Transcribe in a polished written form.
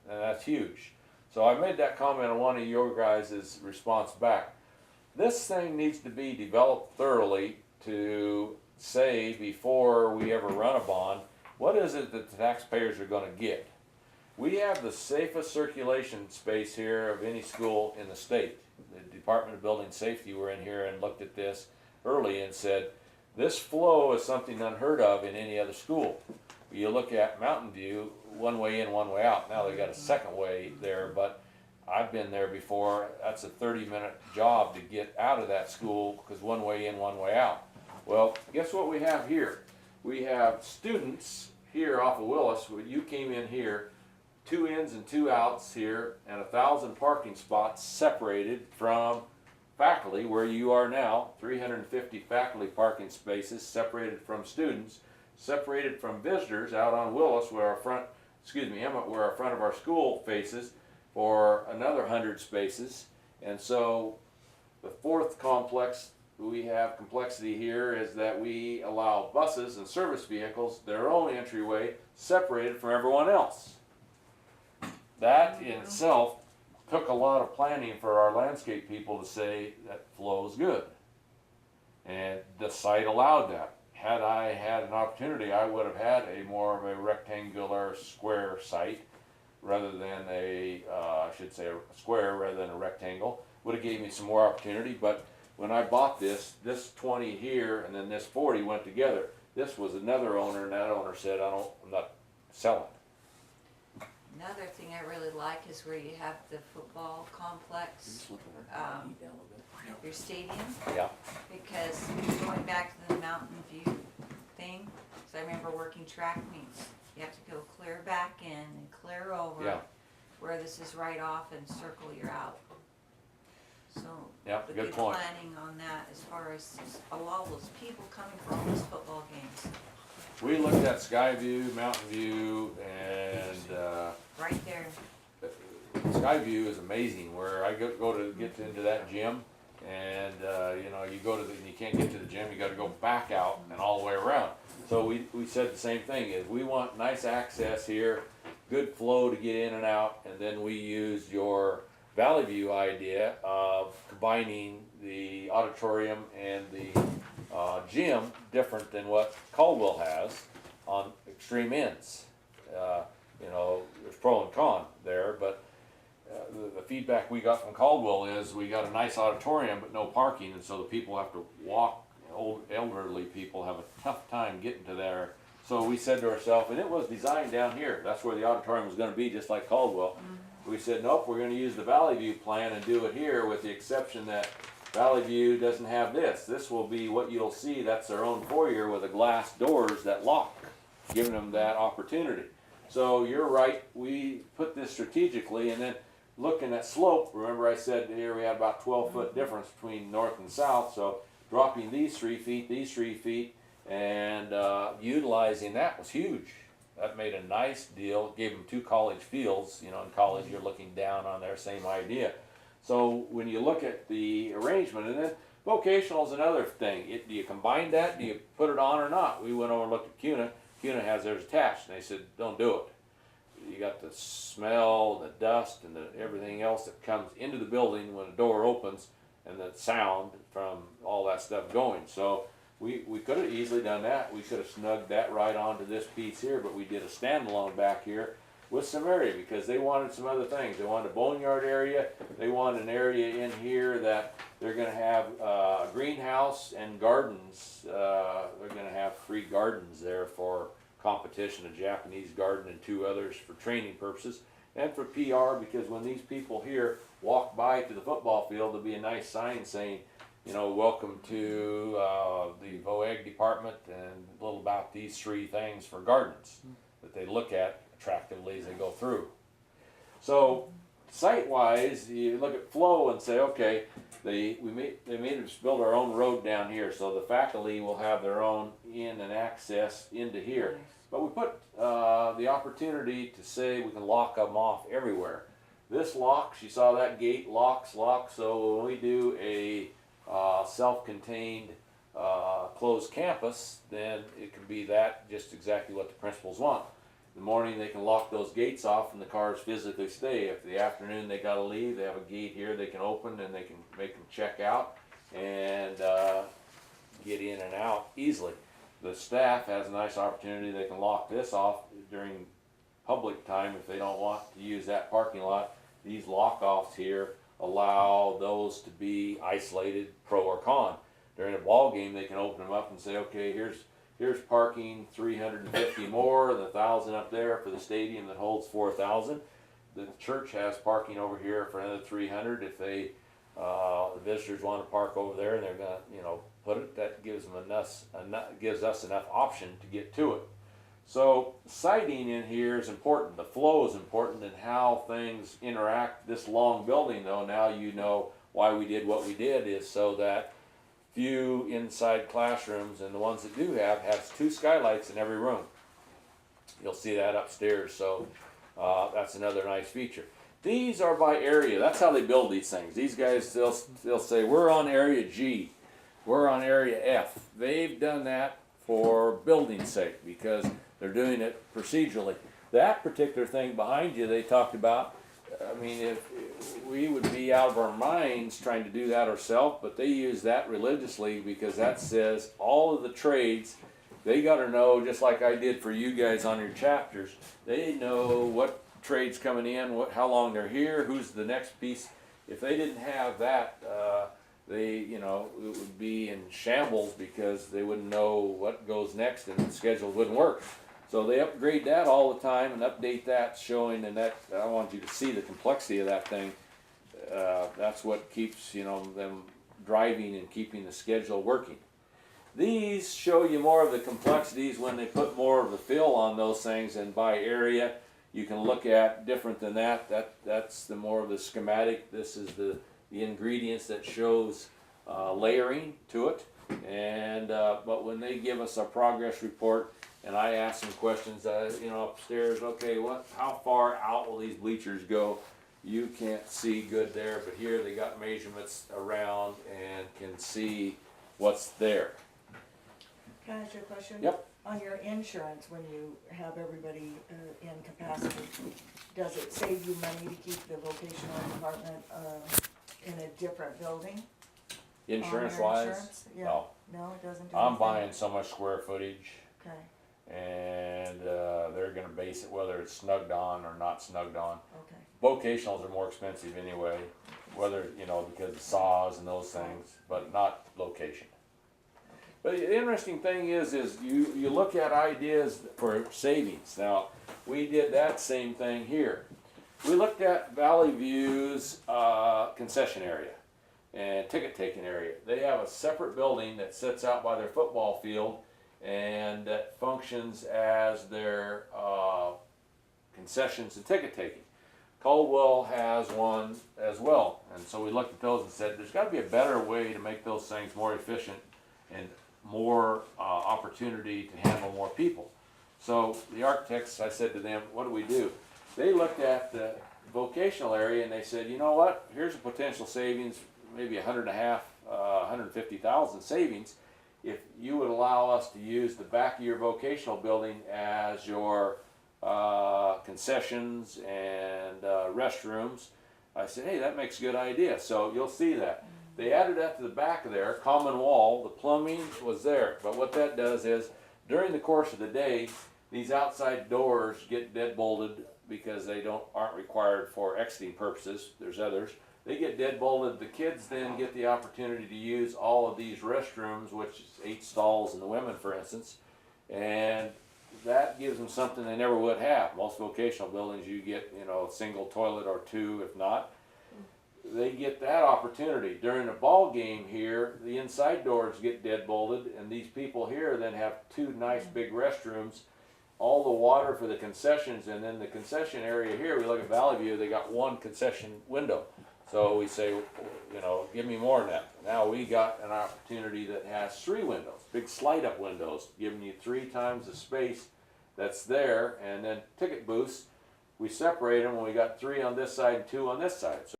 and that's huge. So I made that comment on one of your guys' response back. This thing needs to be developed thoroughly to say before we ever run a bond, what is it that the taxpayers are going to get? We have the safest circulation space here of any school in the state. The Department of Building Safety were in here and looked at this early and said, this flow is something unheard of in any other school. You look at Mountain View, one way in, one way out. Now they got a second way there, but I've been there before. That's a 30-minute job to get out of that school because one way in, one way out. Well, guess what we have here? We have students here off of Willis. You came in here, 2 ins and 2 outs here, and 1,000 parking spots separated from faculty, where you are now, 350 faculty parking spaces separated from students, separated from visitors out on Willis, where Emmett, where our front of our school faces, for another 100 spaces. And so the fourth complex we have complexity here is that we allow buses and service vehicles their own entryway separated from everyone else. That in itself took a lot of planning for our landscape people to say that flow is good. And the site allowed that. Had I had an opportunity, I would have had a more of a rectangular square site rather than I should say a square rather than a rectangle. Would have gave me some more opportunity, but when I bought this 20 here and then this 40 went together. This was another owner, and that owner said, I'm not selling. Another thing I really like is where you have the football complex, your stadium. Yeah. Because going back to the Mountain View thing, so I remember working track meets. You have to go clear back in and clear over. Yeah. Where this is right off and circle you're out. So Yeah, the good point. planning on that as far as a lot of those people coming for all these football games. We looked at Skyview, Mountain View, and Right there. Skyview is amazing. Where I go to get into that gym, and you go to you can't get to the gym. You got to go back out and all the way around. So we said the same thing: is we want nice access here, good flow to get in and out, and then we used your Valley View idea of combining the auditorium and the gym different than what Caldwell has on extreme ends. There's pro and con there, but the feedback we got from Caldwell is we got a nice auditorium but no parking, and so the people have to walk. Old elderly people have a tough time getting to there. So we said to ourselves, and it was designed down here. That's where the auditorium was going to be, just like Caldwell. Mm-hmm. We said, nope, we're going to use the Valley View plan and do it here, with the exception that Valley View doesn't have this. This will be what you'll see. That's their own foyer with the glass doors that lock, giving them that opportunity. So you're right. We put this strategically, and then looking at slope. Remember I said here we had about 12-foot difference between north and south. So dropping these 3 feet, these 3 feet, and utilizing that was huge. That made a nice deal. Gave them 2 college fields. In college you're looking down on their same idea. So when you look at the arrangement, and then vocational is another thing. Do you combine that? Do you put it on or not? We went over and looked at CUNA. CUNA has theirs attached, and they said, don't do it. You got the smell, the dust, and everything else that comes into the building when the door opens, and the sound from all that stuff going. So we could have easily done that. We could have snugged that right onto this piece here, but we did a standalone back here with some area because they wanted some other things. They wanted a boneyard area. They wanted an area in here that they're going to have a greenhouse and gardens. They're going to have free gardens there for competition, a Japanese garden and 2 others for training purposes, and for PR, because when these people here walk by to the football field, there'll be a nice sign saying, welcome to the VOAG department, and a little about these 3 things for gardens that they look at attractively as they go through. So site-wise, you look at flow and say, okay, they made us build our own road down here, so the faculty will have their own in and access into here. Nice. But we put the opportunity to say we can lock them off everywhere. This locks, you saw that gate locks, so when we do a self-contained closed campus, then it can be that just exactly what the principals want. the morning they can lock those gates off and the cars physically stay. If the afternoon they gotta leave, they have a gate here they can open and they can make them check out and get in and out easily. The staff has a nice opportunity, they can lock this off during public time if they don't want to use that parking lot. These lock-offs here allow those to be isolated, pro or con. During a ball game, they can open them up and say, okay, here's parking 350 more, the 1,000 up there for the stadium that holds 4,000. The church has parking over here for another 300 if they the visitors want to park over there and they're gonna, you know, put it. That gives them gives us enough option to get to it. So sighting in here is important. The flow is important and how things interact. This long building, though, now you know why we did what we did is so that few inside classrooms, and the ones that do have 2 skylights in every room. You'll see that upstairs, so that's another nice feature. These are by area. That's how they build these things. These guys, they'll say, we're on area G, we're on area F. They've done that for building's sake because they're doing it procedurally. That particular thing behind you they talked about, I mean, if we would be out of our minds trying to do that ourselves, but they use that religiously because that says all of the trades, they got to know, just like I did for you guys on your chapters, they know what trades coming in, how long they're here, who's the next piece. If they didn't have that, they, you know, it would be in shambles because they wouldn't know what goes next and the schedule wouldn't work. So they upgrade that all the time and update that, showing, and that I want you to see the complexity of that thing. That's what keeps, you know, them driving and keeping the schedule working. These show you more of the complexities when they put more of the fill on those things, and by area you can look at different than that. That's the more of the schematic. This is the ingredients that shows layering to it. And but when they give us a progress report, and I ask them questions, you know, upstairs, okay, how far out will these bleachers go? You can't see good there, but here they got measurements around and can see what's there. Can I ask you a question? Yep. On your insurance, when you have everybody in capacity, does it save you money to keep the vocational department in a different building? Insurance On your wise, insurance? Yeah. no. No, it doesn't do I'm anything? buying so much square footage, Okay, and they're going to base it whether it's snugged on or not snugged on. okay. Vocationals are more expensive anyway, whether, you know, because of saws and those things, but not location. But the interesting thing is you look at ideas for savings. Now, we did that same thing here. We looked at Valley View's concession area and ticket taking area. They have a separate building that sits out by their football field and that functions as their concessions and ticket taking. Caldwell has one as well, and so we looked at those and said there's got to be a better way to make those things more efficient and more opportunity to handle more people. So the architects, I said to them, what do we do? They looked at the vocational area and they said, you know what, here's a potential savings, maybe 150,000 savings if you would allow us to use the back of your vocational building as your concessions and restrooms. I said, hey, that makes a good idea. So you'll see that. They added that to the back of there, common wall, the plumbing was there. But what that does is, during the course of the day, these outside doors get deadbolted because they aren't required for exiting purposes. There's others. They get deadbolted. The kids then get the opportunity to use all of these restrooms, which is 8 stalls in the women, for instance. And that gives them something they never would have. Most vocational buildings, you get, you know, a single toilet or 2, if not. They get that opportunity. During a ball game here, the inside doors get deadbolted, and these people here then have 2 nice big restrooms, all the water for the concessions, and then the concession area here, we look at Valley View, they got 1 concession window. So we say, you know, give me more than that. Now we got an opportunity that has 3 windows, big slide up windows, giving you 3 times the space that's there, and then ticket booths. We separate them, and we got 3 on this side and 2 on this side. So